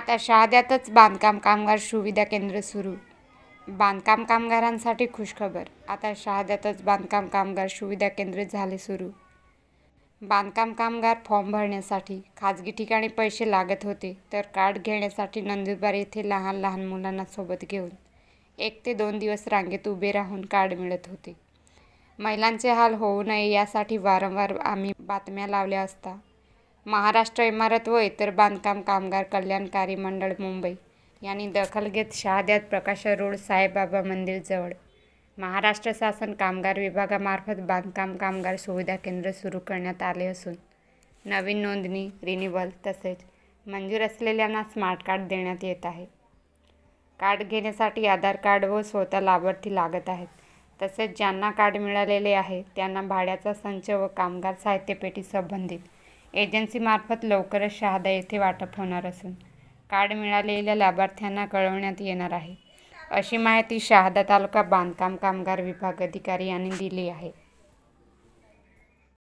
आता शहाद्यातच बांधकाम कामगार सुविधा केंद्र सुरू. बांधकाम कामगारांसाठी खुशखबर. आता शहाद्यातच बांधकाम कामगार सुविधा केंद्र झाले सुरू. बांधकाम कामगार फॉर्म भरण्यासाठी खाजगी ठिकाणी पैसे लागत होते, तर कार्ड घेण्यासाठी नंदुरबार येथे लहान लहान मुलांना सोबत घेऊन 1 ते 2 दिवस रांगेत उभे राहून कार्ड मिळत होते. महिलांचे हाल होऊ नये यासाठी वारंवार आम्ही बातम्या लावल्या असता महाराष्ट्र इमारत व इतर बांधकाम कामगार कल्याणकारी मंडळ मुंबई यांनी दखल घेत शहाद्यात प्रकाश रोड साईबाबा मंदिर जवळ महाराष्ट्र शासन कामगार विभागामार्फत बांधकाम कामगार सुविधा केंद्र सुरू करण्यात आले असून नवीन नोंदणी, रिन्युअल तसेच मंजूर असलेल्यांना स्मार्ट कार्ड देण्यात येत आहे. कार्ड घेण्यासाठी आधार कार्ड व स्वतः लाभार्थी लागत आहेत. तसेच ज्यांना कार्ड मिळालेले आहे त्यांना भाड्याचा संच व कामगार साहित्य पेटी संबंधित एजन्सीमार्फत लवकरच शहादा येथे वाटप होणार असून कार्ड मिळालेल्या लाभार्थ्यांना कळवण्यात येणार आहे, अशी माहिती शहादा तालुका बांधकाम कामगार विभाग अधिकारी यांनी दिली आहे.